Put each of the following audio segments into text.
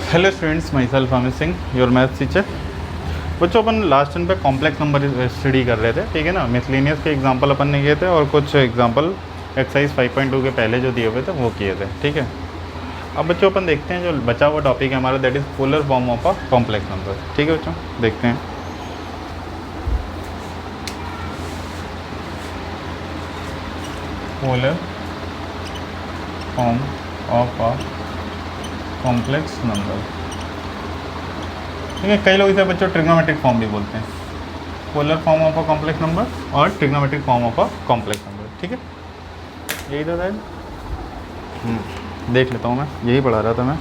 Hello students, my self Amit Singh, your maths teacher. बच्चों, अपन last time पे complex number study कर रहे थे, ठीक है ना। मिसलेनियस के एग्जांपल अपन ने किए थे और कुछ एग्जांपल एक्सरसाइज 5.2 के पहले जो दिए हुए थे वो किए थे, ठीक है। अब बच्चों अपन देखते हैं जो बचा हुआ टॉपिक है हमारा, that is polar form of a complex number, ठीक है बच्चों। देखते हैं polar form of a complex number, ठीक है। कई लोग इसे बच्चों ट्रिग्नोमेट्रिक फॉर्म भी बोलते हैं, polar form of a complex number और trigonometric form of a complex number, ठीक है। यही था शायद, देख लेता हूँ, मैं यही पढ़ा रहा था मैं।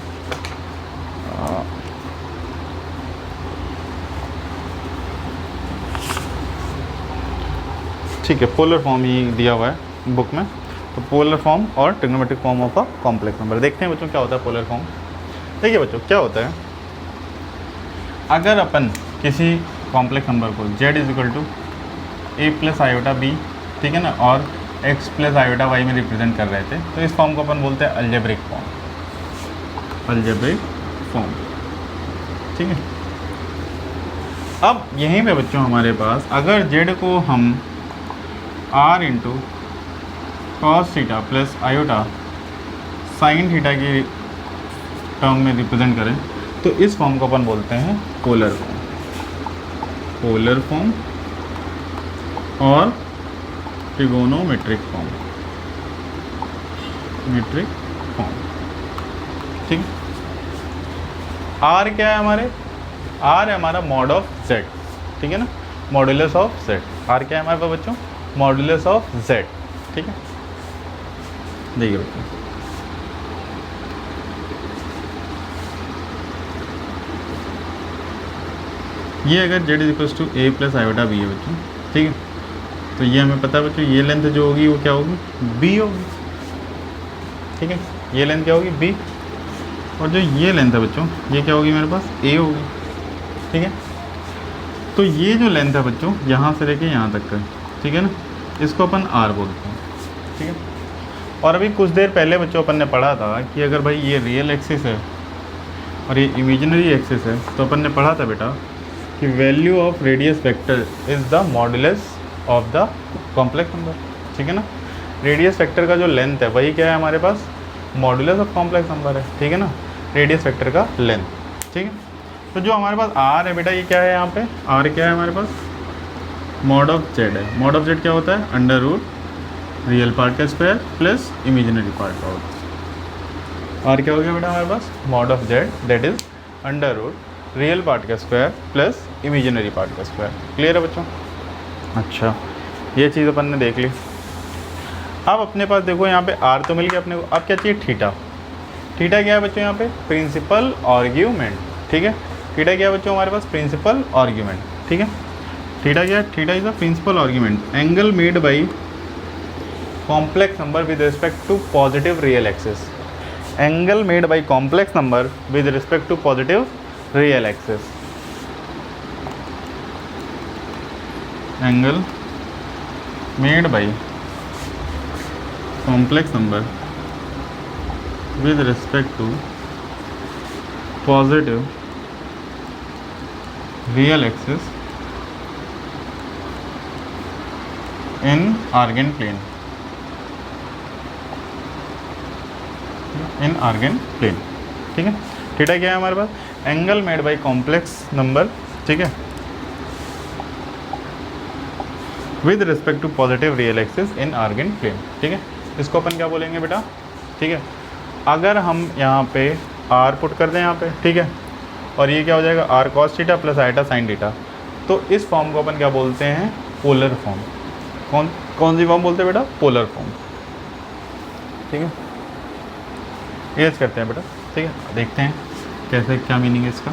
ठीक है, पोलर फॉर्म ही दिया हुआ है बुक में, तो पोलर फॉर्म और trigonometric form of a complex number. देखते हैं बच्चों क्या होता है पोलर फॉर्म। देखिए बच्चों क्या होता है, अगर अपन किसी कॉम्प्लेक्स नंबर को z is equal to a plus iota b, ठीक है ना, और x प्लस आयोटा y में रिप्रेजेंट कर रहे थे, तो इस फॉर्म को अपन बोलते हैं अलजेब्रिक फॉर्म, अलजेब्रिक फॉर्म, ठीक है। अब यहीं पे बच्चों हमारे पास अगर z को हम r into cos theta plus iota sine theta की टर्म में रिप्रेजेंट करें, तो इस फॉर्म को अपन बोलते हैं पोलर फॉर्म, पोलर फॉर्म और ट्रिगोनोमेट्रिक फॉर्म, मेट्रिक फॉर्म, ठीक। आर क्या है हमारे, आर है हमारा मॉड ऑफ जेड, ठीक है ना, मॉडुलस ऑफ जेड। आर क्या है हमारे पास बच्चों, मॉडुलस ऑफ जेड, ठीक है। देखिए बच्चों, ये अगर z is equal to a plus iota B है बच्चों, ठीक है, तो ये हमें पता है बच्चों, ये लेंथ जो होगी वो क्या होगी, b होगी, ठीक है। ये लेंथ क्या होगी, b, और जो ये लेंथ है बच्चों ये क्या होगी मेरे पास, a होगी, ठीक है। तो ये जो लेंथ है बच्चों यहाँ से लेके यहाँ तक का, ठीक है ना, इसको अपन r बोलते हैं, ठीक है। और अभी कुछ देर पहले बच्चों अपन ने पढ़ा था कि अगर भाई ये रियल एक्सिस है और ये इमेजिनरी एक्सिस है, तो अपन ने पढ़ा था बेटा कि value of radius vector is the modulus of the complex number, ठीक है ना। रेडियस वेक्टर का जो लेंथ है वही क्या है हमारे पास, मॉडुलस ऑफ कॉम्प्लेक्स नंबर है, ठीक है ना, रेडियस वेक्टर का लेंथ, ठीक है। तो जो हमारे पास आर है बेटा, ये क्या है यहाँ पे, आर क्या है हमारे पास, मॉड ऑफ जेड है। मॉड ऑफ जेड क्या होता है, अंडर रूट रियल पार्ट का स्क्वायर प्लस इमेजिनरी पार्ट का होता है। आर क्या हो गया बेटा हमारे पास, mod of Z that is under root real part का स्क्वायर प्लस इमेजिनरी पार्ट का स्क्वायर। क्लियर है बच्चों। अच्छा, ये चीज़ अपन ने देख ली। अब अपने पास देखो यहाँ पे आर तो मिल गया अपने को, अब क्या चाहिए, थीटा। थीटा क्या है बच्चों यहाँ पे, प्रिंसिपल आर्ग्यूमेंट, ठीक है। थीटा क्या है बच्चों हमारे पास, प्रिंसिपल आर्ग्यूमेंट, ठीक है। थीटा क्या है, theta is a principal argument, angle made by complex number with respect to positive real axis, angle made by complex number with respect to positive real axis, angle made by complex number with respect to positive real axis in Argand plane, in Argand plane, ठीक है। Theta क्या है हमारे पास, angle made by complex number, ठीक है, with respect to positive real axis in Argand plane, ठीक है। इसको अपन क्या बोलेंगे बेटा, ठीक है। अगर हम यहाँ पे आर पुट कर दें यहाँ पे, ठीक है, और ये क्या हो जाएगा, r cos theta plus iota sine theta, तो इस फॉर्म को अपन क्या बोलते हैं, पोलर फॉर्म। कौन सी फॉर्म बोलते हैं बेटा, पोलर फॉर्म, ठीक है। एज करते हैं बेटा, ठीक है। देखते हैं कैसे, क्या मीनिंग है इसका।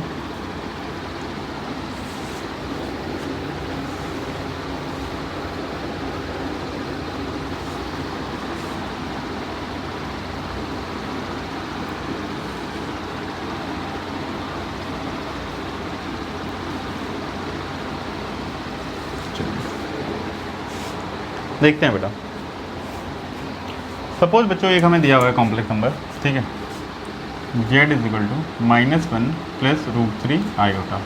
देखते हैं बेटा, सपोज बच्चों एक हमें दिया हुआ है कॉम्प्लेक्स नंबर, ठीक है, z is equal to -1 plus √3 iota.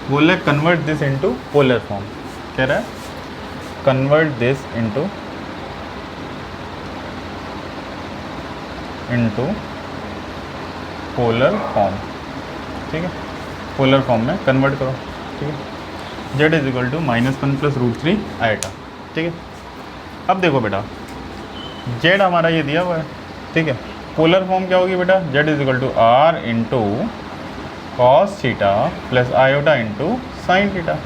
बोल रहे convert this into polar form, कह रहा है convert this into polar form, ठीक है, पोलर फॉर्म में कन्वर्ट करो, ठीक है। Z is equal to -1 plus √3 iota, ठीक है। अब देखो बेटा जेड हमारा ये दिया हुआ है, ठीक है। पोलर फॉर्म क्या होगी बेटा, z is equal to r into cos theta plus iota into sine theta.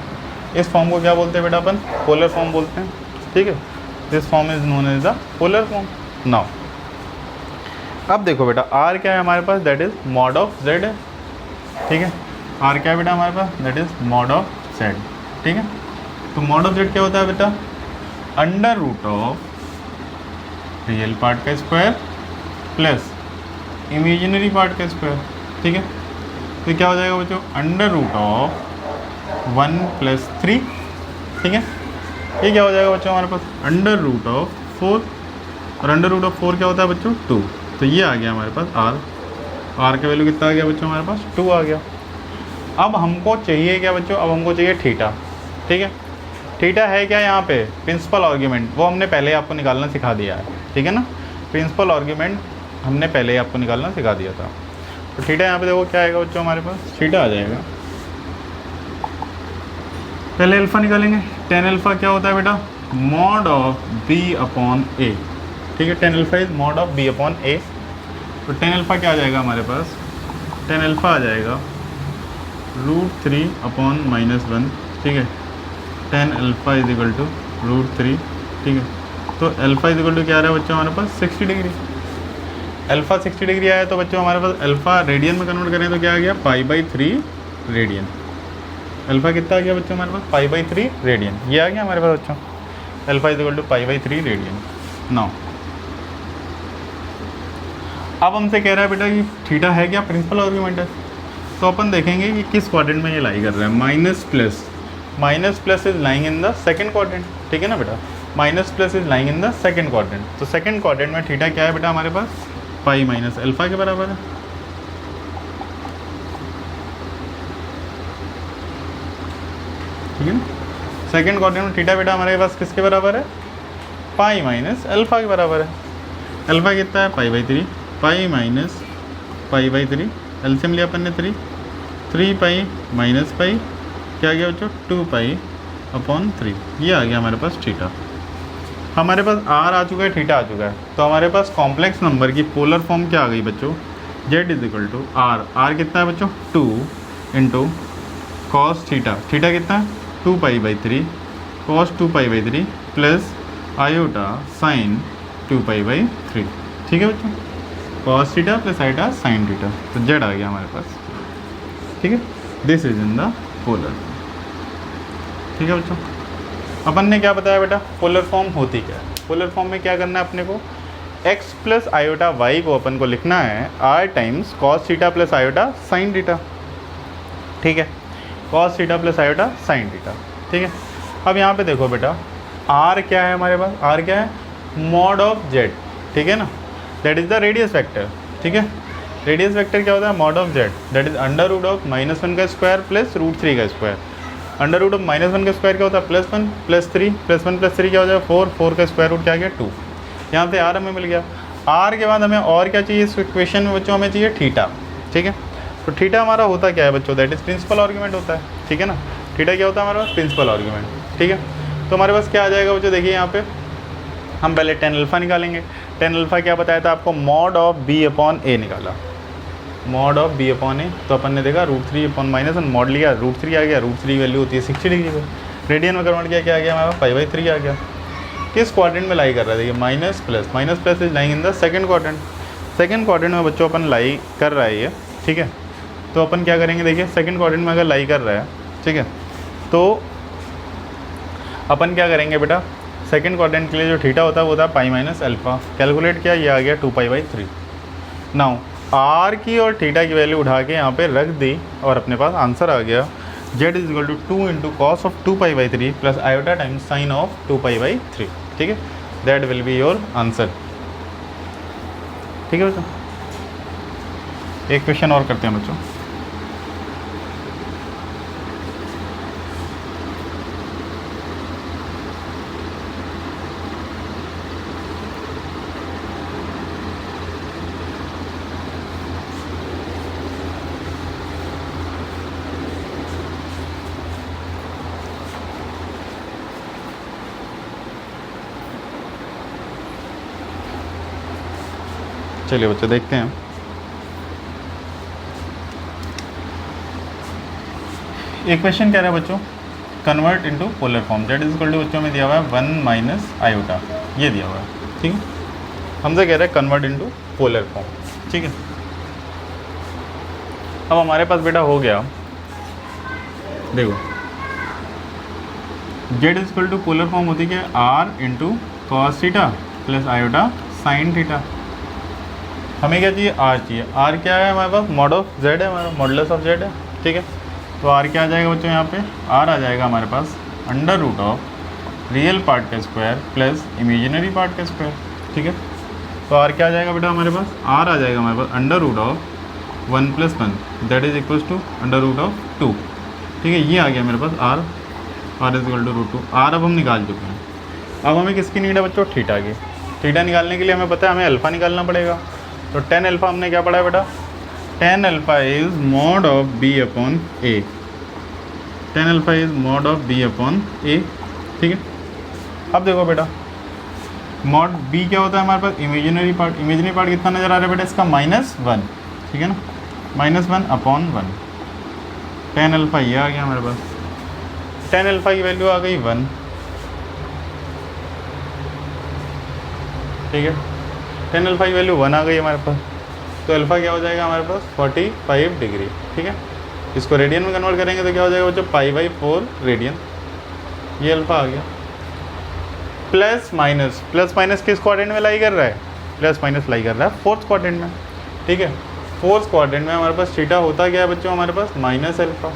इस फॉर्म को क्या बोलते हैं बेटा अपन, पोलर फॉर्म बोलते हैं, ठीक है। This form is known as the polar form. Now अब देखो बेटा आर क्या है हमारे पास, that is mod of Z है, ठीक है। आर क्या है बेटा हमारे पास, that is mod of Z, ठीक है। तो मॉड ऑफ जेड क्या होता है बेटा, under root of real part का स्क्वायर प्लस इमेजिनरी पार्ट का स्क्वायर, ठीक है। तो क्या हो जाएगा बच्चों, अंडर रूट ऑफ 1 प्लस 3, ठीक है। ये क्या हो जाएगा बच्चों हमारे पास, अंडर रूट ऑफ 4, और अंडर रूट ऑफ 4 क्या होता है बच्चों, 2। तो ये आ गया हमारे पास आर का वैल्यू कितना आ गया बच्चों हमारे पास, 2 आ गया। अब हमको चाहिए क्या बच्चों, अब हमको चाहिए थीटा, ठीक है। थीटा है क्या यहाँ पे, प्रिंसिपल आर्ग्यूमेंट, वो हमने पहले ही आपको निकालना सिखा दिया है, ठीक है ना। प्रिंसिपल आर्ग्यूमेंट हमने पहले ही आपको निकालना सिखा दिया था। तो थीटा यहाँ पे देखो क्या आएगा बच्चों हमारे पास, थीटा आ जाएगा, पहले अल्फ़ा निकालेंगे। tan अल्फ़ा क्या होता है बेटा, mod of b upon a, ठीक है। tan alpha is mod of b upon a। तो tan अल्फ़ा क्या आ जाएगा हमारे पास, tan अल्फ़ा आ जाएगा √3 अपॉन -1, ठीक है। tan alpha is equal to √3, ठीक है। तो अल्फ़ा इज इक्वल टू क्या आ रहा है बच्चों हमारे पास, 60 डिग्री। अल्फ़ा 60 डिग्री आया तो बच्चों हमारे पास अल्फ़ा रेडियन में कन्वर्ट करें तो क्या आ गया, π/3 रेडियन। अल्फ़ा कितना आ गया बच्चों हमारे पास, π/3 रेडियन, ये आ गया हमारे पास बच्चों, alpha is equal to π/3 radian. Now अब हमसे कह रहा है बेटा कि थीटा है क्या, प्रिंसिपल आर्ग्यूमेंट है। तो अपन देखेंगे कि किस क्वाड्रेंट में ये लाई कर रहा है, minus plus is lying in the second quadrant, ठीक है ना बेटा। Minus plus is lying in the second quadrant. तो सेकंड क्वाड्रेंट में थीटा क्या है बेटा हमारे पास, पाई माइनस अल्फ़ा के बराबर है, ठीक है ना। सेकंड क्वाड्रेंट में थीटा बेटा हमारे पास किसके बराबर है, पाई माइनस अल्फ़ा के बराबर है। अल्फ़ा कितना है, π/3, पाई माइनस π/3, एलसीएम लिया अपन ने 3 पाई माइनस पाई, क्या आ गया बच्चों, 2 पाई अपॉन 3। ये आ गया हमारे पास थीटा। हमारे पास आर आ चुका है, थीटा आ चुका है। तो हमारे पास कॉम्प्लेक्स नंबर की पोलर फॉर्म क्या आ गई बच्चों, z is equal to r कितना है बच्चों, 2 इंटू कॉस थीटा, थीटा कितना है 2π/3 कॉस 2π/3 प्लस आयोटा साइन 2π/3, ठीक है बच्चों। Cos theta plus iota sine theta, तो जेड आ गया हमारे पास, ठीक है। This is in the polar, ठीक है बच्चों। अपन ने क्या बताया बेटा, पोलर फॉर्म होती क्या है। पोलर फॉर्म में क्या करना है अपने को, x प्लस आयोटा वाई को अपन को लिखना है r times cos theta plus iota sine theta, ठीक है। Cos theta plus iota sine theta, ठीक है। अब यहाँ पे देखो बेटा r क्या है हमारे पास, r क्या है, मॉड ऑफ z, ठीक है ना, that is the radius vector, ठीक है। रेडियस वेक्टर क्या होता है, mod of z, that is under root of -1 का स्क्वायर प्लस √3 का स्क्वायर। अंडर रूट ऑफ -1 का स्क्वायर क्या होता है, +1 + 3 +1 + 3 क्या हो जाएगा 4 का स्क्वायर रूट क्या आ गया 2। यहाँ से r हमें मिल गया। r के बाद हमें और क्या चाहिए इस इक्वेशन में बच्चों, हमें चाहिए थीटा, ठीक है। तो थीटा हमारा होता क्या है बच्चों, दैट इज प्रिंसिपल आर्ग्यूमेंट होता है, ठीक है ना। थीटा क्या होता है हमारे पास, प्रिंसिपल आर्ग्यूमेंट, ठीक है। तो हमारे पास क्या आ जाएगा बच्चों, देखिए यहाँ पे हम पहले tan अल्फ़ा निकालेंगे। tan अल्फ़ा क्या बताया था आपको, mod of b upon a निकाला, mod of b upon a। तो अपन ने देखा √3 अपॉन -1 मॉड लिया, √3 आ गया, √3 वैल्यू होती है 60 डिग्री पे, रेडियन में कन्वर्ट किया, क्या आ गया हमारा π/3 आ गया। किस क्वाड्रेंट में लाई कर रहा है, देखिए minus plus is lying in the second quadrant. Second quadrant में बच्चों अपन लाई कर रहा है ये, ठीक है। तो अपन क्या करेंगे, देखिए सेकंड क्वाड्रेंट में अगर लाई कर रहा है, ठीक है, तो अपन क्या करेंगे बेटा, सेकंड क्वाड्रेंट के लिए जो थीटा होता है वो होता है पाई माइनस अल्फ़ा। कैलकुलेट किया, ये आ गया 2π/3। नाउ आर की और थीटा की वैल्यू उठा के यहाँ पे रख दी और अपने पास आंसर आ गया, Z is equal to 2 into cos of 2π/3 plus iota times sine of 2π/3, ठीक है। That will be your answer, ठीक है बच्चों। एक क्वेश्चन और करते हैं बच्चों। चलिए बच्चों देखते हैं। एक क्वेश्चन कह रहा है बच्चों, convert into polar form, z is equal to बच्चों में दिया हुआ है 1 माइनस आयोटा, ये दिया हुआ है, ठीक है। हमसे कह रहे हैं कन्वर्ट इनटू पोलर फॉर्म, ठीक है। अब हमारे पास बेटा हो गया, देखो z is equal to polar form होती है r into cos theta plus iota sine theta. हमें क्या चाहिए, आर चाहिए। आर क्या है हमारे पास, मॉड ऑफ जेड है, हमारा मॉडुलस ऑफ जेड है, ठीक है। तो आर क्या आ जाएगा बच्चों, यहाँ पे आर आ जाएगा हमारे पास under root of real part का स्क्वायर प्लस इमेजिनरी पार्ट का स्क्वायर, ठीक है। तो आर क्या आ जाएगा बेटा हमारे पास, आर आ जाएगा हमारे पास under root of 1 + 1 that is equals to under root of 2, ठीक है। ये आ गया मेरे पास आर इज इक्वल टू √2। आर अब हम निकाल चुके हैं। अब हमें किसकी नीड है बच्चों, थीटा की। थीटा निकालने के लिए हमें पता है हमें अल्फ़ा निकालना पड़ेगा। तो tan अल्फ़ा हमने क्या पढ़ा है बेटा, tan alpha is mod of b upon a, tan alpha is mod of b upon a, ठीक है। अब देखो बेटा मॉड b क्या होता है हमारे पास, इमेजिनरी पार्ट। इमेजिनरी पार्ट कितना नज़र आ रहा है बेटा, इसका -1, ठीक है ना, -1 अपॉन 1। tan अल्फ़ा ये आ गया हमारे पास, tan अल्फ़ा की वैल्यू आ गई 1, ठीक है। tan अल्फ़ा की वैल्यू 1 आ गई हमारे पास। तो अल्फ़ा क्या हो जाएगा हमारे पास 45 डिग्री, ठीक है। इसको रेडियन में कन्वर्ट करेंगे तो क्या हो जाएगा बच्चों, π/4 रेडियन। ये अल्फ़ा आ गया। प्लस माइनस किस क्वाड्रेंट में लाई कर रहा है, प्लस माइनस लाई कर रहा है 4th क्वाड्रेंट में, ठीक है। 4th क्वाड्रेंट में हमारे पास थीटा होता क्या है बच्चों, हमारे पास -अल्फ़ा,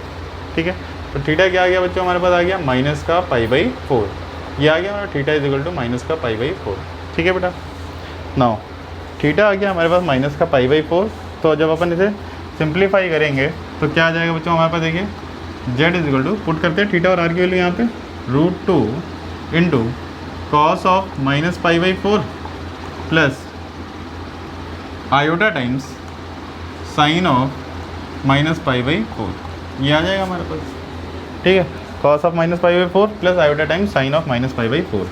ठीक है। तो थीटा क्या आ गया बच्चों हमारे पास, आ गया माइनस का π/4। ये आ गया हमारा theta is equal to minus का π/4, ठीक है बेटा। नाउ थीटा आ गया हमारे पास माइनस का π/4। तो जब अपन इसे सिंप्लीफाई करेंगे तो क्या आ जाएगा बच्चों हमारे पास, देखिए z is equal to, put करते हैं थीटा और आर की वैल्यू यहाँ पे, √2 into cos of -π/4 plus iota times sine of -π/4। ये आ जाएगा हमारे पास, ठीक है। Cos of -π/4 plus iota times sine of -π/4।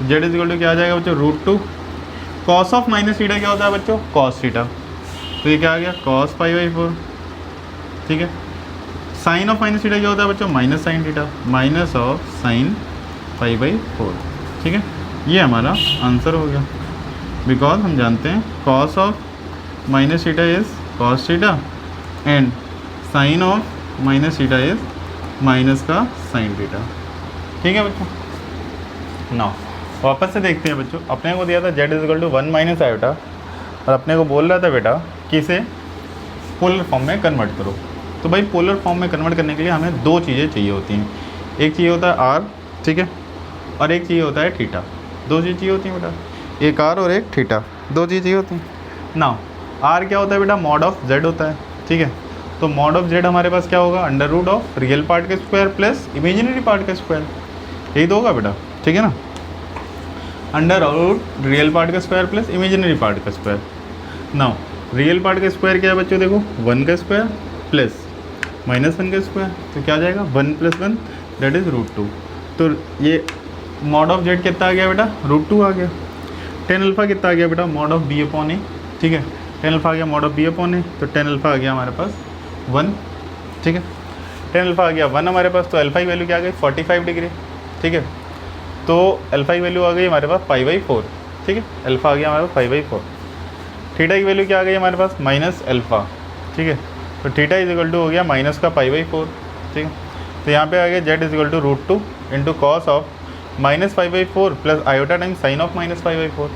z is equal to क्या आ जाएगा बच्चों, √2 कॉस ऑफ माइनस थीटा क्या होता है बच्चों, कॉस थीटा। तो ये क्या आ गया, cos π/4, ठीक है। साइन ऑफ माइनस थीटा क्या होता है बच्चों, minus sine theta, minus of sine π/4, ठीक है। ये हमारा आंसर हो गया, बिकॉज हम जानते हैं cos of minus theta is cos theta and sine of minus theta is minus का साइन थीटा, ठीक है बच्चों। नाउ वापस से देखते हैं बच्चों, अपने को दिया था z is equal to 1 minus iota और अपने को बोल रहा था बेटा कि इसे पोलर फॉर्म में कन्वर्ट करो। तो भाई पोलर फॉर्म में कन्वर्ट करने के लिए हमें दो चीज़ें चाहिए होती हैं, एक चाहिए होता है r, ठीक है, और एक चाहिए होता है थीटा। दो चीज़ चाहिए होती हैं बेटा, एक r और एक थीटा, दो चीज़ चाहिए होती हैं। नाउ r क्या होता है बेटा, मॉड ऑफ z होता है, ठीक है। तो मॉड ऑफ z हमारे पास क्या होगा, under root of real part का स्क्वायर प्लस इमेजिनरी पार्ट का स्क्वायर, यही तो होगा बेटा, ठीक है ना। अंडर रूट रियल पार्ट का स्क्वायर प्लस इमेजिनरी पार्ट का स्क्वायर। नाउ रियल पार्ट का स्क्वायर क्या है बच्चों, देखो 1 का स्क्वायर प्लस -1 का स्क्वायर, तो क्या आ जाएगा 1 + 1 दैट इज √2। तो ये मॉड ऑफ z कितना आ गया बेटा, √2 आ गया। tan अल्फ़ा कितना आ गया बेटा, mod of b upon a, ठीक है। tan अल्फ़ा आ गया mod of b upon a, तो tan अल्फ़ा आ गया हमारे पास 1, ठीक है। tan अल्फ़ा आ गया 1 हमारे पास, तो अल्फ़ा की वैल्यू क्या आ गई 45 डिग्री, ठीक है। तो अल्फ़ा की वैल्यू आ गई हमारे पास π/4, ठीक है। अल्फ़ा आ गया हमारे पास π/4। थीटा की वैल्यू क्या आ गई हमारे पास, -अल्फ़ा, ठीक है। तो थीटा इज इक्वल टू हो गया माइनस का π/4, ठीक है। तो यहाँ पे आ गया z is equal to √2 into cos of -π/4 plus iota time sine of -π/4।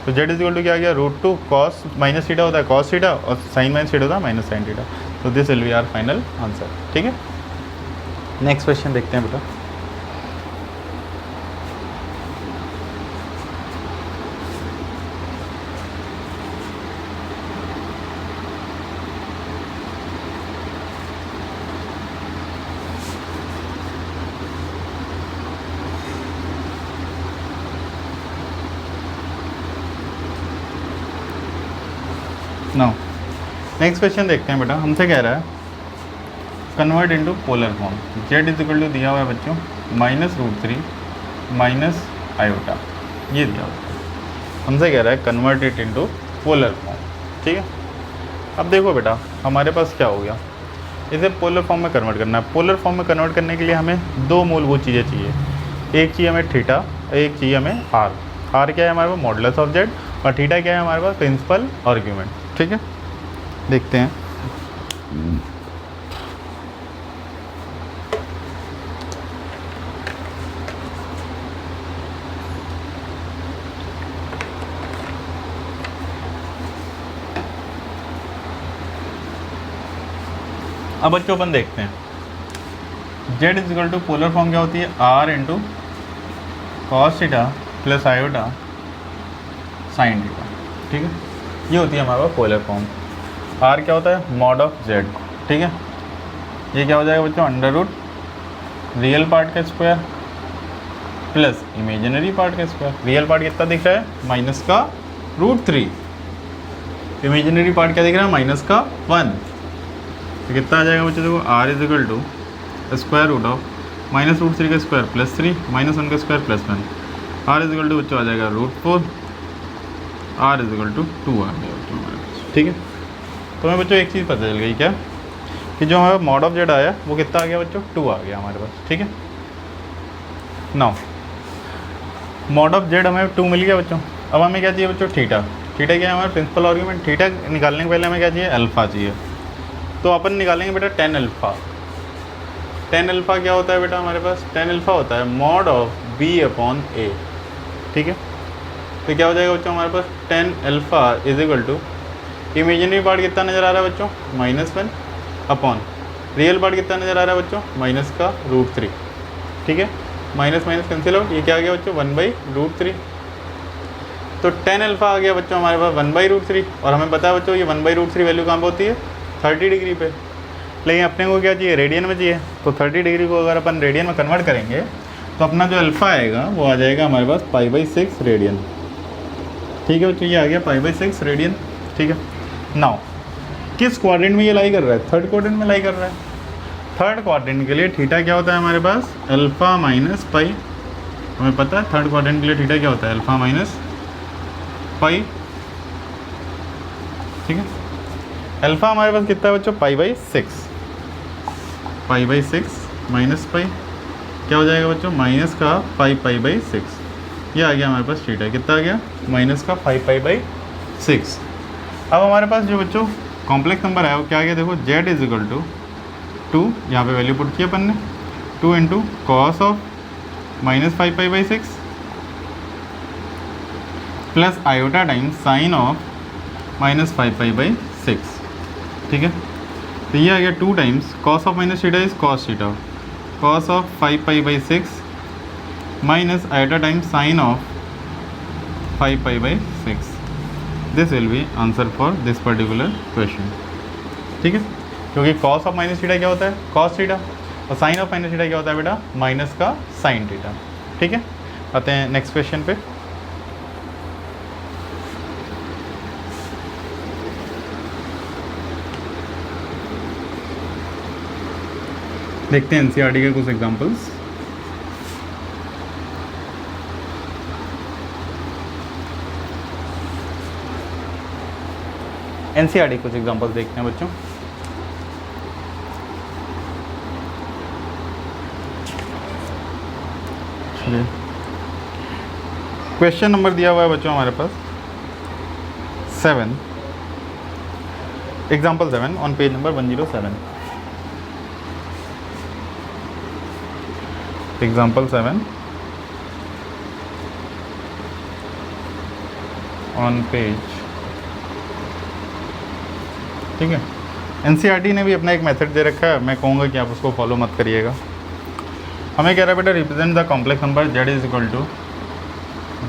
तो z इज इक्वल टू क्या आ गया, √2 कॉस माइनस थीटा होता है कॉस थीटा और साइन माइनस थीटा होता है माइनस साइन थीटा। तो this will be our final answer, ठीक है। नेक्स्ट क्वेश्चन देखते हैं बेटा। नाउ नेक्स्ट क्वेश्चन देखते हैं बेटा। हमसे कह रहा है convert into polar form. Z is equal to दिया हुआ है बच्चों -√3 माइनस आयोटा, ये दिया हुआ है। हमसे कह रहा है convert it into polar form, ठीक है। अब देखो बेटा हमारे पास क्या हो गया, इसे पोलर फॉर्म में कन्वर्ट करना है। पोलर फॉर्म में कन्वर्ट करने के लिए हमें दो मूलभूत चीज़ें चाहिए। एक चाहिए हमें थीटा, एक चाहिए हमें आर। आर क्या है हमारे पास मॉडुलस ऑफ जेड, और थीटा क्या है हमारे पास प्रिंसिपल आर्ग्यूमेंट, ठीक है। देखते हैं अब बच्चों अपन देखते हैं z is equal to polar form क्या होती है, r into cos theta plus iota sine theta, ठीक है। ये होती है हमारे पास पोलर फॉर्म। आर क्या होता है मॉड ऑफ जेड, ठीक है। ये क्या हो जाएगा बच्चों अंडर रूट रियल पार्ट का स्क्वायर प्लस इमेजिनरी पार्ट का स्क्वायर। रियल पार्ट कितना दिख रहा है माइनस का √3, इमेजिनरी पार्ट क्या दिख रहा है माइनस का 1। तो कितना आ जाएगा बच्चों देखो r is equal to square root of -√3 का स्क्वायर प्लस 3 -1 का square plus 1। R is equal to बच्चों आ जाएगा √4, आर इज इक्वल टू 2 आ गया बच्चों हमारे पास, ठीक है। तो हमें बच्चों एक चीज़ पता चल गई क्या कि जो हमारा मॉड ऑफ जेड आया वो कितना आ गया बच्चों 2 आ गया हमारे पास, ठीक है। नाउ मॉड ऑफ जेड हमें 2 मिल गया बच्चों। अब हमें क्या चाहिए बच्चों थीटा। थीटा क्या है हमारा प्रिंसिपल आर्ग्यूमेंट। थीटा निकालने के पहले हमें क्या चाहिए अल्फ़ा चाहिए। तो अपन निकालेंगे बेटा tan अल्फ़ा। tan अल्फ़ा क्या होता है बेटा हमारे पास, tan अल्फ़ा होता है मॉड ऑफ b/a, ठीक है। तो क्या हो जाएगा बच्चों हमारे पास tan alpha is equal to imaginary part कितना नज़र आ रहा है बच्चों -1 अपॉन रियल पार्ट कितना नज़र आ रहा है बच्चों माइनस का √3, ठीक है। माइनस माइनस कैंसिल आउट, ये क्या आ गया बच्चों 1/√3। तो tan अल्फ़ा आ गया बच्चों हमारे पास 1/√3, और हमें पता है बच्चों ये 1/√3 वैल्यू कहाँ पर होती है 30 डिग्री पे। लेकिन अपने को क्या चाहिए रेडियन में चाहिए। तो 30 डिग्री को अगर अपन रेडियन में कन्वर्ट करेंगे तो अपना जो अल्फ़ा आएगा वो आ जाएगा हमारे पास π/6 रेडियन, ठीक है बच्चों। ये आ गया π/6 रेडियन, ठीक है। नाउ किस क्वाड्रेंट में ये लाई कर रहा है, थर्ड क्वाड्रेंट में लाई कर रहा है। थर्ड क्वाड्रेंट के लिए थीटा क्या होता है हमारे पास अल्फ़ा माइनस पाई। हमें पता है थर्ड क्वाड्रेंट के लिए थीटा क्या होता है अल्फ़ा माइनस पाई, ठीक है। अल्फ़ा हमारे पास कितना है बच्चों π/6, π/6 माइनस पाई क्या हो जाएगा बच्चों माइनस का 5π/6। ये आ गया हमारे पास थीटा कितना आ गया माइनस का 5π/6। अब हमारे पास जो बच्चों कॉम्प्लेक्स नंबर है वो क्या आ गया देखो z इज इक्वल टू 2, यहाँ पे वैल्यू पुट किया अपन ने 2 into cos of -5π/6 plus iota time sine of -5π/6, ठीक है। तो ये आ गया 2 times cos of minus theta is cos theta, cos of 5π/6 minus iota time sine of 5π/6। This will be answer for this particular question, ठीक है। क्योंकि cos of minus theta क्या होता है कॉस थीटा, और साइन ऑफ माइनस थीटा क्या होता है बेटा माइनस का साइन थीटा, ठीक है। आते हैं नेक्स्ट क्वेश्चन पे। देखते हैं एनसीईआरटी के कुछ एग्जांपल्स। एनसीईआरटी कुछ एग्जांपल्स देखते हैं बच्चों। क्वेश्चन नंबर दिया हुआ है बच्चों हमारे पास 7, example 7 on page number 107। Example 7 on page, ठीक है। एनसीईआरटी ने भी अपना एक मेथड दे रखा है, मैं कहूँगा कि आप उसको फॉलो मत करिएगा। हमें कह रहा है बेटा represent the complex number z is equal to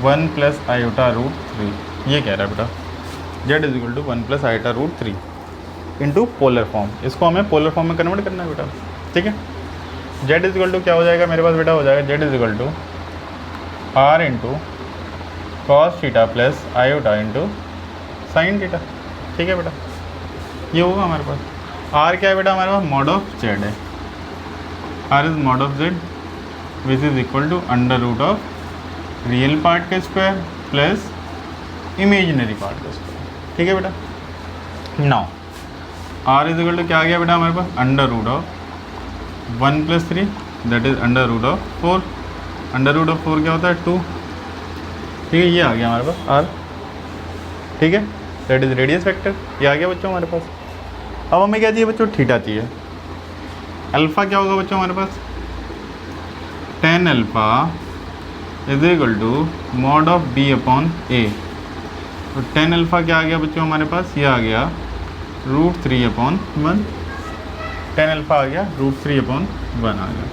1 plus iota √3। ये कह रहा है बेटा z is equal to 1 plus iota √3 into polar form. इसको हमें पोलर फॉर्म में कन्वर्ट करना है बेटा, ठीक है। z इज इक्वल टू क्या हो जाएगा मेरे पास बेटा हो जाएगा z is equal to r into cos theta plus iota into sine theta, ठीक है बेटा, ये होगा हमारे पास। आर क्या है बेटा हमारे पास, मॉड ऑफ जेड है। R is mod of Z which is equal to under root of real part का स्क्वायर प्लस इमेजिनरी पार्ट का स्क्वायर, ठीक है बेटा। Now R is equal to क्या आ गया बेटा हमारे पास, under root of 1 + 3 that is under root of 4। Under root of 4 क्या होता है, 2, ठीक है। ये आ गया हमारे पास आर, ठीक है, दैट इज रेडियस वेक्टर, ये आ गया बच्चों हमारे पास। अब हमें क्या चाहिए बच्चों, थीटा चाहिए। अल्फ़ा क्या होगा बच्चों हमारे पास, tan alpha is equal to mod of b upon a। तो tan अल्फ़ा क्या आ गया बच्चों हमारे पास, ये आ गया √3/1। tan अल्फ़ा आ गया √3/1 आ गया,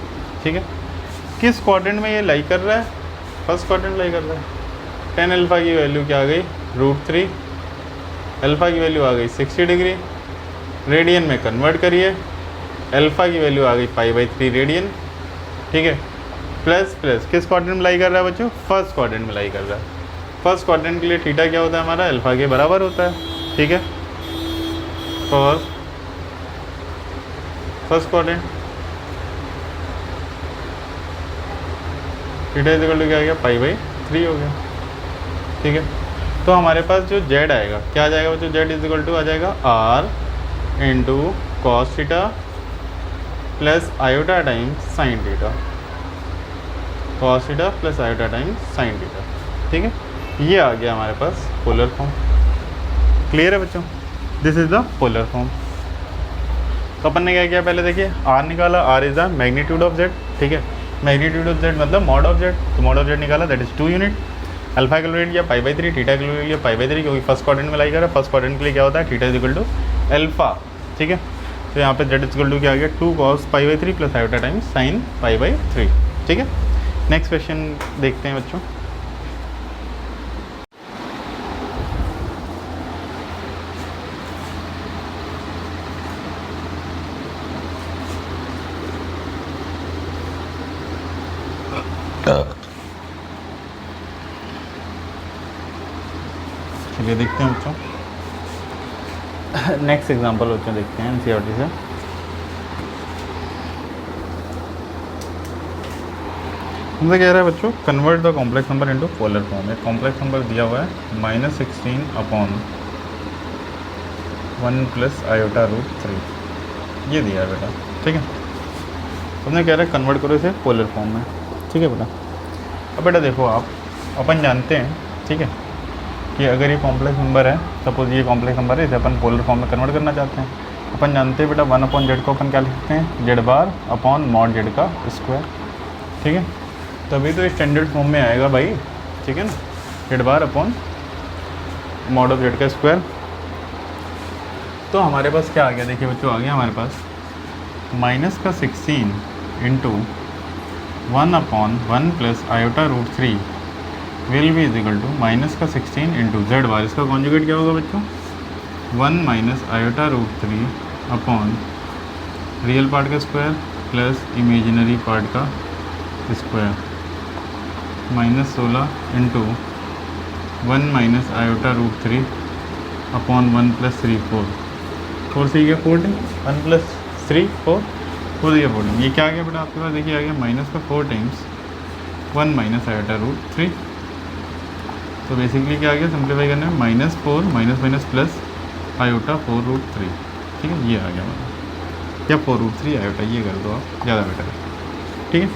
ठीक है। किस क्वाड्रेंट में ये लाई कर रहा है, फर्स्ट क्वाड्रेंट लाई कर रहा है। tan अल्फ़ा की वैल्यू क्या आ गई, √3, अल्फ़ा की वैल्यू आ गई 60 डिग्री, रेडियन में कन्वर्ट करिए, अल्फ़ा की वैल्यू आ गई π/3 रेडियन, ठीक है। प्लस प्लस किस क्वाड्रेंट में लाई कर रहा है बच्चों, फर्स्ट क्वाड्रेंट में लाई कर रहा है। फर्स्ट क्वाड्रेंट के लिए थीटा क्या होता है हमारा, अल्फ़ा के बराबर होता है, ठीक है। First quadrant theta is equal to क्या आ गया, π/3 हो गया, ठीक है। तो हमारे पास जो z आएगा क्या आ जाएगा बच्चों, z इज इक्वल टू आ जाएगा r into cos theta plus iota times sine theta, cos theta plus iota times sign theta, ठीक है। ये आ गया हमारे पास पोलर फॉर्म। क्लियर है बच्चों, this is the polar form. तो अपन ने क्या किया, पहले देखिए r निकाला, r is the magnitude of z, ठीक है। मैग्नीट्यूड ऑफ z मतलब मॉड ऑफ z, तो मॉड ऑफ z निकाला that is 2 unit. Alpha calculate किया π/3, थीटा कैलकुलेट किया π/3, क्योंकि फर्स्ट क्वाड्रेंट में लाई कर रहा है। फर्स्ट क्वाड्रेंट के लिए क्या होता है, theta is equal to alpha, ठीक है। तो यहाँ पे z इज इक्वल टू क्या आ गया, 2 cos π/3 plus iota times sine π/3, ठीक है। नेक्स्ट क्वेश्चन देखते हैं बच्चों। चलिए देखते हैं बच्चों, नेक्स्ट एग्जांपल बच्चों देखते हैं एनसीईआरटी से। हमसे कह रहा है बच्चों, convert the complex number into polar form. एक कॉम्प्लेक्स नंबर दिया हुआ है -16/1 प्लस आयोटा √3, ये दिया है बेटा, ठीक है। हमने कह रहा है कन्वर्ट करो इसे पोलर फॉर्म में, ठीक है बेटा। अब बेटा देखो आप, अपन जानते हैं, ठीक है, कि अगर ये कॉम्प्लेक्स नंबर है, सपोज ये कॉम्प्लेक्स नंबर है, इसे अपन पोलर फॉर्म में कन्वर्ट करना चाहते हैं। अपन जानते हैं बेटा 1/z को अपन क्या लिखते हैं, z bar upon mod z का स्क्वायर, ठीक है। तभी तो स्टैंडर्ड फॉर्म में आएगा भाई, ठीक है ना, z bar upon mod of z का स्क्वायर। तो हमारे पास क्या आ गया, देखिए बच्चों, आ गया हमारे पास -16 into 1/1 plus iota √3 will be is equal to -16 into z bar, इसका कॉन्जुगेट क्या होगा बच्चों, 1 minus iota √3 upon real part का स्क्वायर प्लस इमेजिनरी पार्ट का square, -16 into 1 minus iota √3 upon 1 + 3 4 से गया 14, 1 + 3 4 दिया 14। ये क्या आ गया बेटा आपके पास, देखिए आ गया -4 टाइम्स 1 माइनस आयोटा √3। तो बेसिकली क्या आ गया, सिंप्लीफाई करने में -4 माइनस प्लस आयोटा 4√3, ठीक है। ये आ गया मतलब, या 4√3 आयोटा, ये कर दो आप, ज़्यादा बेटर है, ठीक है।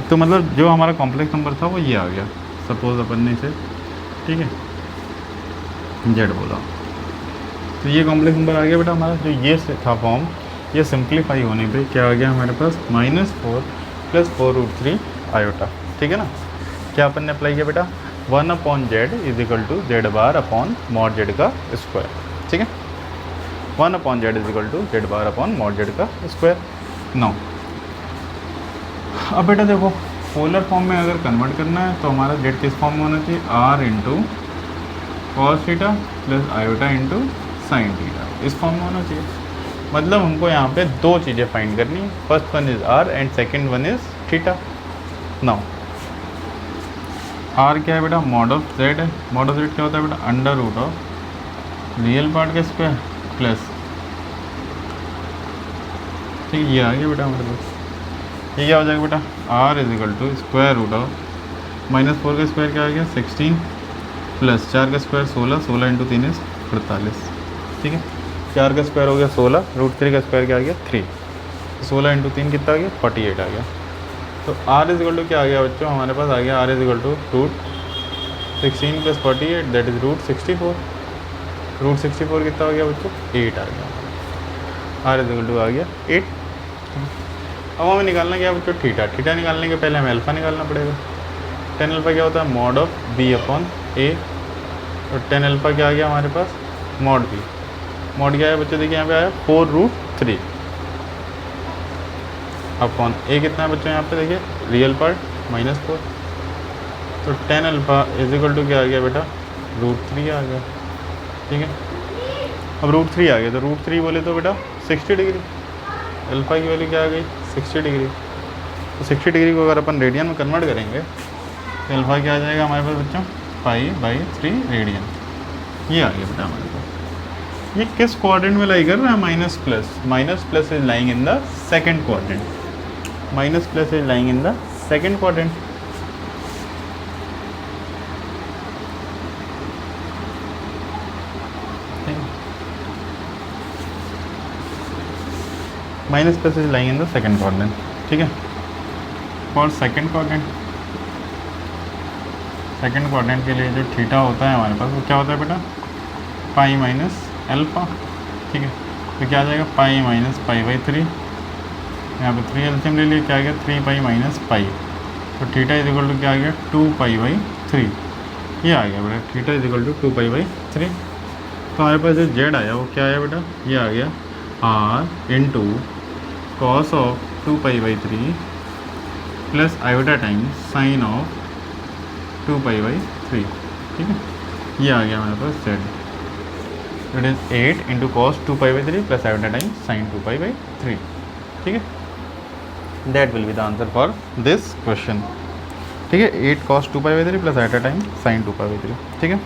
तो मतलब जो हमारा कॉम्प्लेक्स नंबर था वो ये आ गया, सपोज अपन ने इसे, ठीक है, z बोला, तो ये कॉम्प्लेक्स नंबर आ गया बेटा हमारा। जो ये था फॉर्म, ये सिंप्लीफाई होने पे क्या आ गया हमारे पास, -4 + 4√3 आयोटा, ठीक है ना। क्या अपन ने अप्लाई किया बेटा, 1/z is equal to z bar upon mod z का स्क्वायर, ठीक है। 1/z is equal to z bar upon mod z का स्क्वायर। नाउ अब बेटा देखो, पोलर फॉर्म में अगर कन्वर्ट करना है तो हमारा z किस फॉर्म में होना चाहिए, r into cos theta plus iota into sine theta, इस फॉर्म में होना चाहिए। मतलब हमको यहाँ पे दो चीज़ें फाइंड करनी है, first one is r and second one is theta. Now r क्या है बेटा, मॉड ऑफ z है। मॉड ऑफ z क्या होता है बेटा, under root of real part का स्क्वायर प्लस, ठीक है, ये आ गया बेटा हमारे पास। ये क्या हो जाएगा बेटा, r is equal to square root of -4 का स्क्वायर क्या आ गया 16 प्लस 4 का स्क्वायर 16, 16 इंटू 3 इज 48, ठीक है। 4 का स्क्वायर हो गया 16, √3 का स्क्वायर क्या आ गया 3, 16 इंटू 3 कितना आ गया 48 आ गया। तो आर इज इक्वल टू क्या आ गया बच्चों, हमारे पास आ गया r is equal to √16 plus 48 that is √64। √64 कितना हो गया बच्चों 8 आ गया, आर इज इक्वल टू आ गया 8। अब हमें निकालना क्या बच्चों, थीटा। थीटा निकालने के पहले हमें अल्फ़ा निकालना पड़ेगा। tan अल्फ़ा क्या होता है, मॉड ऑफ बी अपॉन ए, और tan अल्फ़ा क्या आ गया हमारे पास, मॉड बी। मॉड क्या है बच्चों, देखिए यहाँ पे आया 4√3 अपॉन ए कितना है बच्चों, यहाँ पे देखिए रियल पार्ट -4, तो tan alpha is equal to क्या आ गया बेटा, √3 आ गया, ठीक है। अब √3 आ गया, तो √3 बोले तो बेटा 60 डिग्री, अल्फ़ा की वैल्यू क्या आ गई 60 डिग्री। तो 60 डिग्री को अगर अपन रेडियन में कन्वर्ट करेंगे तो अल्फ़ा क्या आ जाएगा हमारे पास बच्चों, π/3 रेडियन। ये आ गया बेटा हमारे पास। ये किस क्वाड्रेंट में लाई कर रहा है, minus plus is lying in the second quadrant, minus plus is lying in the second quadrant. Minus plus is lying in the second quadrant, ठीक है। For second quadrant, second quadrant के लिए जो थीटा होता है हमारे पास वो क्या होता है बेटा, π-α, ठीक है। तो क्या आ जाएगा π-π/3, यहाँ पे 3 एल्सियम ले लिए, क्या आ गया 3π - π, तो थीटा इज इक्वल टू क्या आ गया 2π/3, ये आ गया बेटा, थीटा इज इक्वल टू 2π/3। तो हमारे पास जो जेड आया वो क्या आया बेटा, ये आ गया r into cos of 2π/3 plus iota times sine of 2π/3, ठीक है। ये आ गया हमारे पास Z, it is 8 into cos 2π/3 plus iota times sine 2π/3, ठीक है। That will be the answer for this question, ठीक है। 8 cos 2π/3 plus iota times sine 2π/3, ठीक है।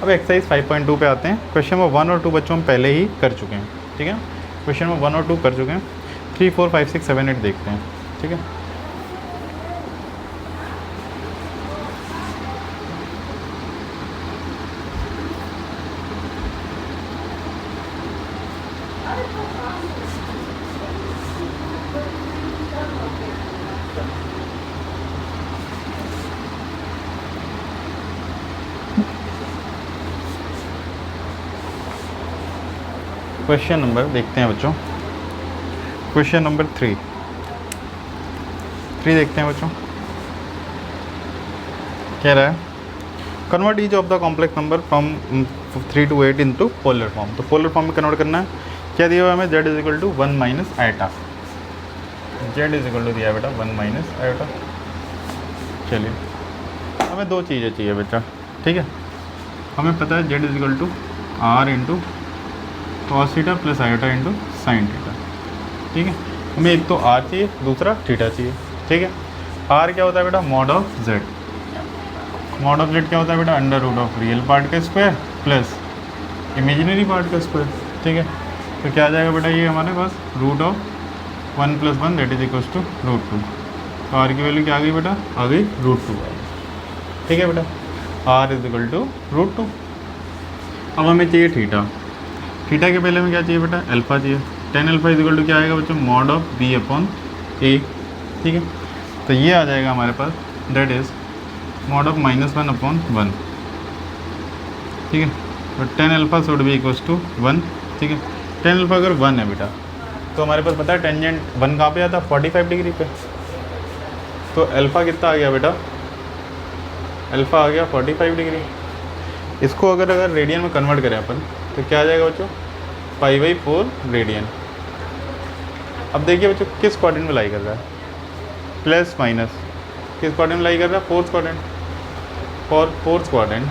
अब एक्सरसाइज 5.2 पे आते हैं। क्वेश्चन नंबर 1 और 2 बच्चों हम पहले ही कर चुके हैं, ठीक है। क्वेश्चन नंबर 1 और 2 कर चुके हैं। 3, 4, 5, 6, 7, 8 देखते हैं, ठीक है। क्वेश्चन नंबर देखते हैं बच्चों, क्वेश्चन नंबर 3 देखते हैं बच्चों। कह रहा है convert each of the complex number from 3 to 8 into polar form. तो पोलर फॉर्म में कन्वर्ट करना है। क्या दिया हुआ हमें, z is equal to 1 - iota, z is equal to दिया बेटा 1 - आयोटा। चलिए हमें दो चीज़ें चाहिए बेटा, ठीक है। हमें पता है z is equal to r into cos theta plus iota into sine theta, ठीक है। हमें एक तो r चाहिए, दूसरा थीटा चाहिए, ठीक है। r क्या होता है बेटा, mod of z। Mod of z क्या होता है बेटा, under root of real part का स्क्वायर प्लस इमेजिनरी पार्ट का स्क्वायर, ठीक है। तो क्या आ जाएगा बेटा, ये हमारे पास root of 1 + 1 that is equals to √2। तो r की वैल्यू क्या आ गई बेटा, आ गई √2 आ गई, ठीक है बेटा। r is equal to √2। अब हमें चाहिए थीटा। थीटा के पहले में क्या चाहिए बेटा, अल्फ़ा चाहिए। tan alpha is equal to क्या आएगा बच्चों, mod of b upon a, ठीक है। तो ये आ जाएगा हमारे पास, that is mod of -1 upon 1, ठीक है। तो tan alpha should be equals to 1, ठीक है। tan अल्फ़ा अगर 1 है बेटा तो हमारे पास पता है टेंजेंट 1 कहाँ पे आता है, 45 डिग्री पे। तो अल्फ़ा कितना आ गया बेटा, अल्फ़ा आ गया 45 डिग्री। इसको अगर रेडियन में कन्वर्ट करें अपन तो क्या आ जाएगा बच्चों, π/4 रेडियन। अब देखिए बच्चों किस क्वाड्रेंट में लाई कर रहा है, प्लस माइनस किस क्वाड्रेंट में लाई कर रहा है, fourth quadrant. For fourth quadrant,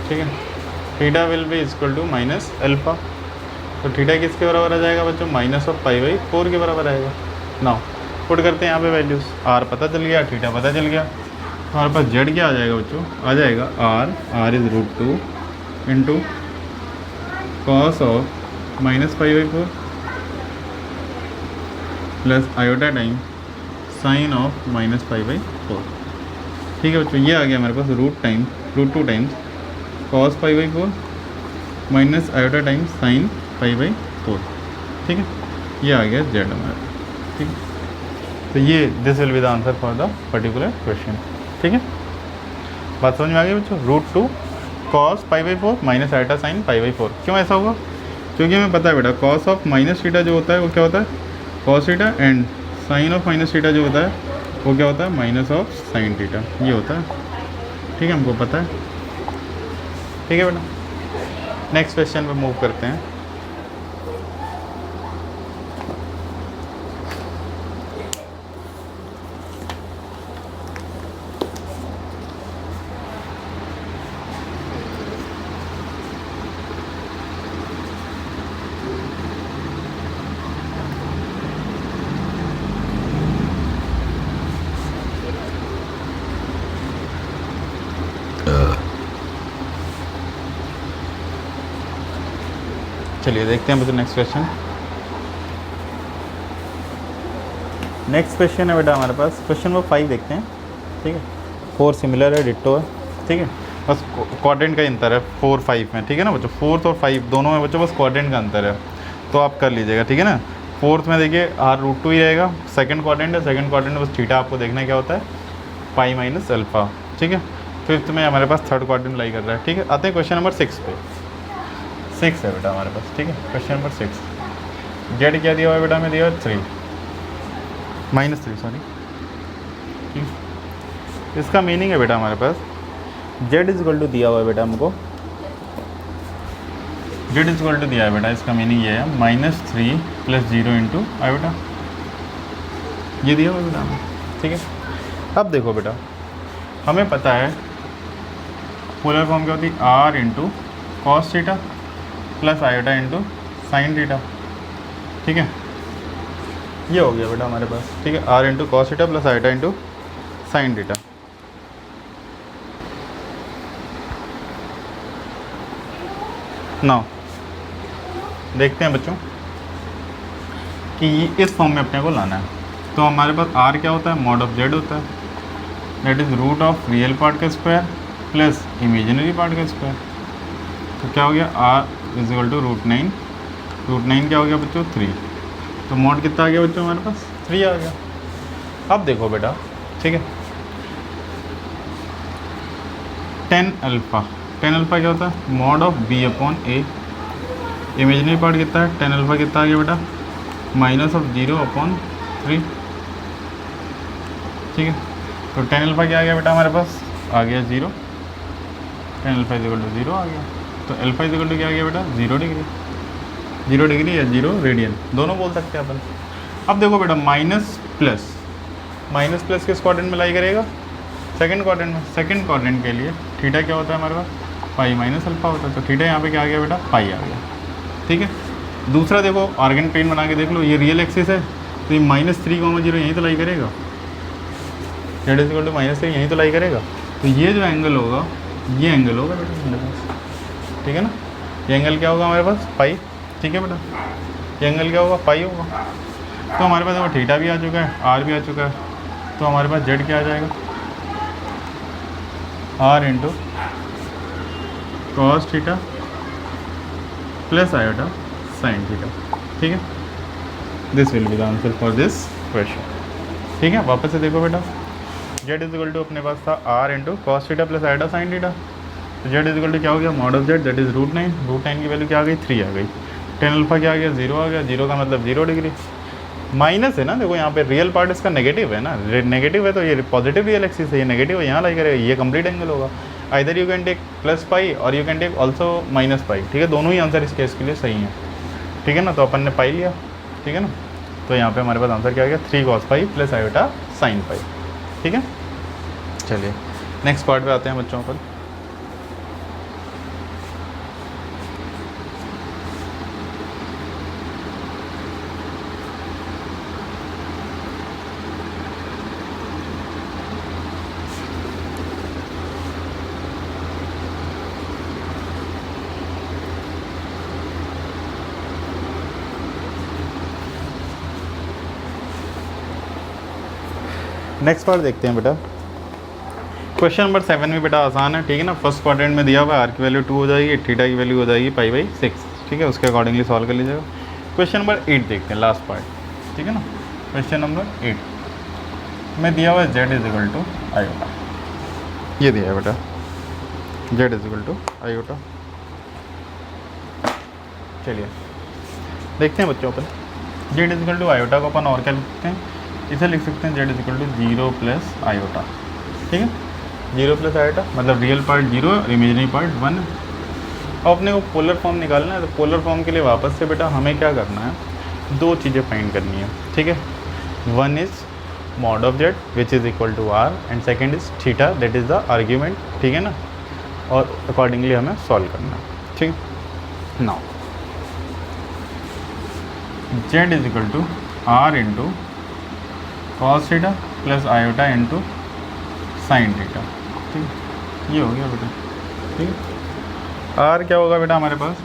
ठीक है, theta will be equal to minus alpha. तो थीटा किसके बराबर आ जाएगा बच्चों, -π/4 के बराबर आएगा। नाउ पुट करते हैं यहाँ पे वैल्यूज़, r पता चल गया, थीटा पता चल गया। हमारे पास जेड क्या आ जाएगा बच्चों, आ जाएगा R is √2 into cos of -π/4 plus iota time sine of -π/4। ठीक है बच्चों, ये आ गया हमारे पास √2 times cos π/4 minus iota times sine π/4। ठीक है, ये आ गया जेड हमारा। ठीक है, तो ये this will be the answer for the particular question. ठीक है, बात समझ में आ गई बच्चों। √2 कॉस π/4 माइनस आयोटा साइन π/4। क्यों ऐसा होगा, क्योंकि हमें पता है बेटा कॉस ऑफ माइनस थीटा जो होता है वो क्या होता है cos theta, and sine of minus theta जो होता है वो क्या होता है माइनस ऑफ साइन थीटा, ये होता है। ठीक है, हमको पता है। ठीक है बेटा, नेक्स्ट क्वेश्चन पे मूव करते हैं। चलिए देखते हैं बच्चों नेक्स्ट क्वेश्चन। नेक्स्ट क्वेश्चन है बेटा हमारे पास क्वेश्चन नंबर 5 देखते हैं। ठीक है, 4 सिमिलर है, डिट्टो है। ठीक है, बस क्वाड्रेंट का अंतर है 4 5 में। ठीक है ना बच्चों, 4th और 5 दोनों में बच्चों बस क्वाड्रेंट का अंतर है, तो आप कर लीजिएगा। ठीक है ना, 4th में देखिए r√2 ही रहेगा, सेकंड क्वाड्रेंट है, सेकंड क्वाड्रेंट में बस थीटा आपको देखना क्या होता है पाई माइनस अल्फा। ठीक है, 5th में हमारे पास थर्ड क्वाड्रेंट लाई कर रहा है। ठीक है, आते हैं क्वेश्चन नंबर 6 पे। 6 है बेटा हमारे पास। ठीक है, क्वेश्चन नंबर 6। जेड क्या दिया हुआ है बेटा, हमें दिया हुआ है 3 -3 सॉरी। इसका मीनिंग है बेटा हमारे पास जेड इज इक्वल टू दिया हुआ है बेटा हमको, जेड इज इक्वल टू दिया है बेटा, इसका मीनिंग ये है -3 + 0 इंटू आई बेटा, ये दिया हुआ बेटा हमें। ठीक है, अब देखो बेटा हमें पता है पोलर फॉर्म क्या होती है r into cos theta plus iota into sine theta. ठीक है, ये हो गया बेटा हमारे पास। ठीक है, r into cos theta plus iota into sine theta. Now देखते हैं बच्चों कि इस फॉर्म में अपने को लाना है। तो हमारे पास r क्या होता है, मॉड ऑफ z होता है, that is root of real part का स्क्वायर प्लस इमेजिनरी पार्ट का स्क्वायर। तो क्या हो गया r इज इक्वल टू √9। √9 क्या हो गया बच्चों 3। तो मॉड कितना आ गया बच्चों हमारे पास 3 आ गया। अब देखो बेटा, ठीक है, tan अल्फ़ा क्या होता है mod of b/a। Imaginary part कितना है tan अल्फ़ा कितना आ गया बेटा -0/3। ठीक है, तो tan अल्फ़ा क्या आ गया बेटा हमारे पास आ गया 0। tan alpha is equal to 0 आ गया। तो अल्फ़ा इज इक्वल टू क्या आ गया बेटा 0 डिग्री, 0 डिग्री या 0 रेडियन दोनों बोल सकते हैं अपन। अब देखो बेटा माइनस प्लस किस क्वाड्रेंट में लाई करेगा, सेकंड क्वाड्रेंट में। सेकंड क्वाड्रेंट के लिए थीटा क्या होता है हमारे पास पाई माइनस अल्फ़ा होता है। तो थीटा यहाँ पे क्या आ गया बेटा पाई आ गया। ठीक है, दूसरा देखो आर्गन प्लेन बना के देख लो, ये रियल एक्सिस है तो ये -3,0 यहीं तो लाई करेगा, जेड इज इक्वल टू -3 यहीं तो लाई करेगा। तो ये जो एंगल होगा ये एंगल होगा बेटा हमारे पास। ठीक है ना, ये एंगल क्या होगा हमारे पास पाई। ठीक है बेटा, ये एंगल क्या होगा पाई होगा। तो हमारे पास देखो थीटा भी आ चुका है, आर भी आ चुका है, तो हमारे पास जेड क्या आ जाएगा r into cos theta plus iota sine theta. ठीक है, this will be the answer for this question. ठीक है, वापस से देखो बेटा जेड इज इक्वल टू अपने पास था r into cos theta plus iota sine theta. तो जेड इज इक्वल टू क्या हो गया mod of Z that is √9 की वैल्यू क्या आ गई 3 आ गई। tan अल्फ़ा क्या आ गया 0 आ गया, 0 का मतलब 0 डिग्री। माइनस है ना, देखो यहाँ पे रियल पार्ट इसका नेगेटिव है ना, नेगेटिव है तो ये पॉजिटिव रियल एक्सिस है, ये नेगेटिव है यहाँ लाई करेगा, ये कंप्लीट एंगल होगा। आइदर यू कैन टेक +π और यू कैन टेक ऑल्सो -π। ठीक है, दोनों ही आंसर इस केस के लिए सही हैं। ठीक है ना, तो अपन ने पाई लिया। ठीक है ना, तो यहाँ पे हमारे पास आंसर क्या आ गया 3 cos π प्लस आयोटा साइन π। ठीक है, चलिए नेक्स्ट पार्ट पे आते हैं बच्चों पर। नेक्स्ट पार्ट देखते हैं बेटा। क्वेश्चन नंबर 7 भी बेटा आसान है, ठीक है ना। फर्स्ट क्वाड्रेंट में दिया हुआ है, आर की वैल्यू 2 हो जाएगी, थीटा की वैल्यू हो जाएगी π/6, ठीक है। उसके अकॉर्डिंगली सॉल्व कर लीजिएगा। क्वेश्चन नंबर 8 देखते हैं, लास्ट पार्ट, ठीक है ना। क्वेश्चन नंबर 8 में दिया हुआ है z इजिकल टू आयोटा, ये दिया है बेटा z इजिकल टू आयोटा। चलिए देखते हैं बच्चों, अपन z इजिकल टू आयोटा को अपन और क्या लिख सकते हैं, इसे लिख सकते हैं z is equal to 0 plus iota, ठीक है। 0 प्लस आयोटा मतलब रियल पार्ट 0 और इमेजिनरी पार्ट 1 है। अब अपने को पोलर फॉर्म निकालना है, तो पोलर फॉर्म के लिए वापस से बेटा हमें क्या करना है, दो चीज़ें फाइंड करनी है, ठीक है। One is mod of z which is equal to r and second is theta that is the argument, ठीक है ना। और अकॉर्डिंगली हमें सॉल्व करना है, ठीक। Now z is equal to r into cos theta plus iota into sine theta, ठीक। ये हो गया बेटा, ठीक है। r क्या होगा बेटा हमारे पास,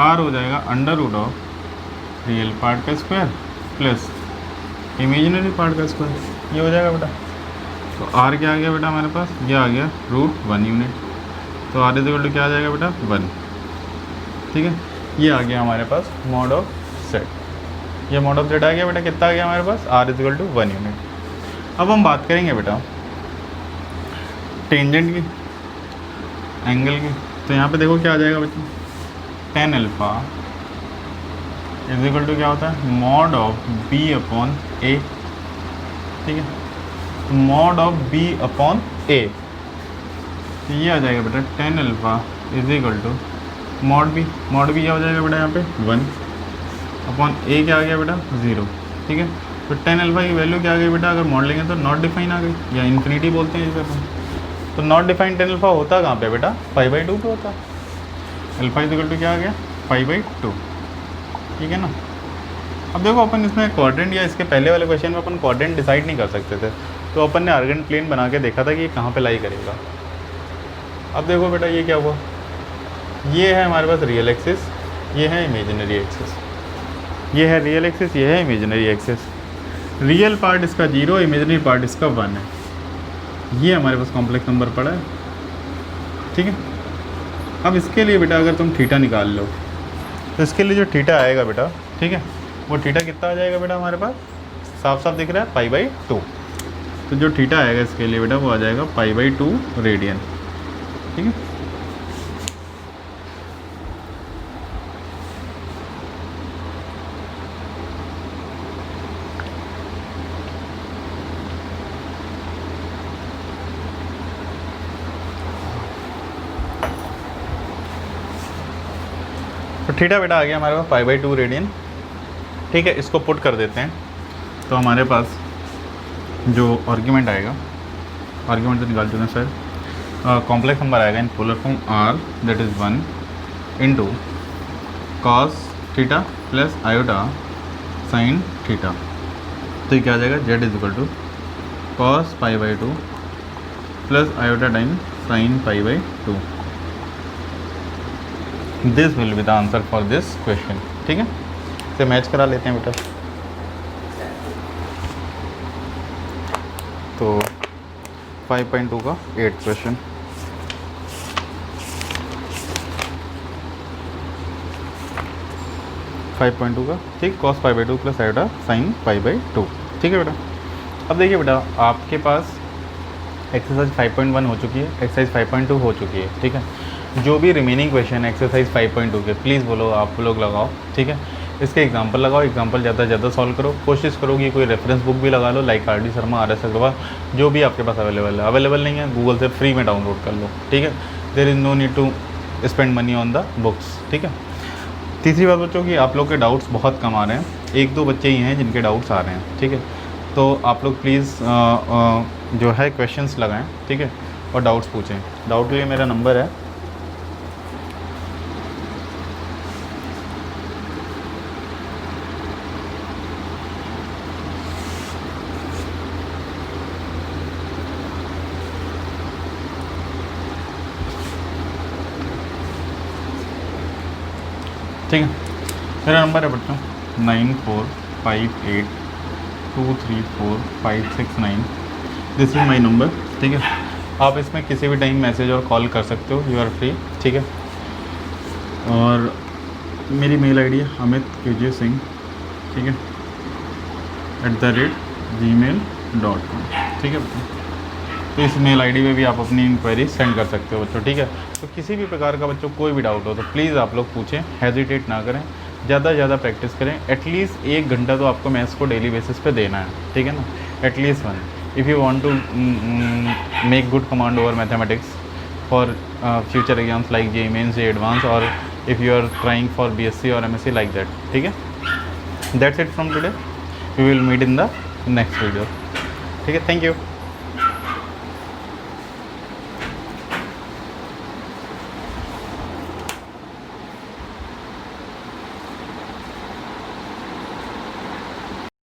r हो जाएगा under root of real part का स्क्वायर प्लस इमेजिनरी पार्ट का स्क्वायर, ये हो जाएगा बेटा। तो r क्या आ गया बेटा हमारे पास, ये आ गया √1 यूनिट, तो r इज इक्वल टू क्या आ जाएगा बेटा 1, ठीक है। ये आ गया हमारे पास मॉड ऑफ z, ये मॉड ऑफ z आ गया बेटा, कितना आ गया हमारे पास, r is equal to 1 unit. अब हम बात करेंगे बेटा टेंजेंट की, एंगल की, तो यहाँ पे देखो क्या आ जाएगा बच्चों, tan alpha is equal to क्या होता है, mod of b upon a, ठीक है। तो mod of b upon a, तो ये आ जाएगा बेटा tan alpha is equal to mod b क्या हो जाएगा बेटा यहाँ पे 1 अपॉन a क्या आ गया बेटा 0, ठीक है। तो tan अल्फ़ा की वैल्यू क्या आ गई बेटा, अगर मॉड लेंगे तो नॉट डिफाइन आ गई या इन्फिनिटी बोलते हैं जिसे अपन। तो नॉट डिफाइंड tan अल्फ़ा होता कहाँ पे बेटा, π/2 पे होता। अल्फ़ा इज इक्वल टू क्या आ गया π/2, ठीक है ना। अब देखो अपन इसमें क्वाड्रेंट या इसके पहले वाले क्वेश्चन में अपन क्वाड्रेंट डिसाइड नहीं कर सकते थे, तो अपन ने आर्गन प्लेन बना के देखा था कि ये कहाँ पे लाई करेगा। अब देखो बेटा ये क्या हुआ, ये है हमारे पास रियल एक्सिस, ये है इमेजिनरी एक्सिस, ये है रियल एक्सिस, ये है इमेजिनरी एक्सिस। रियल पार्ट इसका 0, इमेजिनरी पार्ट इसका 1 है, ये हमारे पास कॉम्प्लेक्स नंबर पड़ा है, ठीक है। अब इसके लिए बेटा अगर तुम थीटा निकाल लो, तो इसके लिए जो थीटा आएगा बेटा, ठीक है, वो थीटा कितना आ जाएगा बेटा हमारे पास, साफ साफ दिख रहा है π/2। तो जो थीटा आएगा इसके लिए बेटा वो आ जाएगा π/2 रेडियन, ठीक है। तो थीटा बेटा आ गया हमारे पास π/2 रेडियन, ठीक है। इसको पुट कर देते हैं, तो हमारे पास जो आर्ग्यूमेंट आएगा, आर्ग्यूमेंट तो निकाल चुके हैं सर, कॉम्प्लेक्स नंबर आएगा in polar form r that is 1 into cos theta plus iota sine theta. तो ये क्या आ जाएगा, z is equal to cos π/2 plus iota time sine π/2। This will be the answer for this question, ठीक है। इसे match करा लेते हैं बेटा। तो 5.2 का 8th क्वेश्चन, का ठीक, कॉस π/2 प्लस आयोटा साइन π/2, ठीक है बेटा। अब देखिए बेटा आपके पास एक्सरसाइज 5.1 हो चुकी है, एक्सरसाइज 5.2 हो चुकी है, ठीक है। जो भी रिमेनिंग क्वेश्चन एक्सरसाइज 5.2 के प्लीज़ बोलो आप लोग लगाओ, ठीक है। इसके एग्जांपल लगाओ, एग्जांपल ज़्यादा से ज़्यादा सॉल्व करो, कोशिश करो कि कोई रेफरेंस बुक भी लगा लो, like RD Sharma, RS Aggarwal, जो भी आपके पास अवेलेबल है। अवेलेबल नहीं है गूगल से फ्री में डाउनलोड कर लो, ठीक है। There is no need to spend money on the books, ठीक है। तीसरी बात बच्चों कि आप लोग के डाउट्स बहुत कम आ रहे हैं, 1-2 बच्चे ही हैं जिनके डाउट्स आ रहे हैं, ठीक है। तो आप लोग प्लीज़ जो है क्वेश्चंस लगाएं, ठीक है, और डाउट्स पूछें। डाउट के लिए मेरा नंबर है ठीक है। मेरा नंबर है बच्चों 9458 234569, दिस इज़ माई नंबर, ठीक है। आप इसमें किसी भी टाइम मैसेज और कॉल कर सकते हो, यू आर फ्री, ठीक है। और मेरी मेल आईडी है amit.kj.singh, ठीक है, @gmail.com, ठीक है। तो इस मेल आईडी पे भी आप अपनी इंक्वायरी सेंड कर सकते हो बच्चों, ठीक है। तो किसी भी प्रकार का बच्चों कोई भी डाउट हो तो प्लीज़ आप लोग पूछें, हेजिटेट ना करें, ज़्यादा से ज़्यादा प्रैक्टिस करें। एटलीस्ट 1 घंटा तो आपको मैथ्स को डेली बेसिस पे देना है, ठीक है ना, at least 1। If you want to make good command over mathematics for future exams like JEE Mains, JEE Advanced, और if you are trying for BSc और MSc लाइक दैट, ठीक है। That's it from today, we will meet in the next video, ठीक है। Thank you.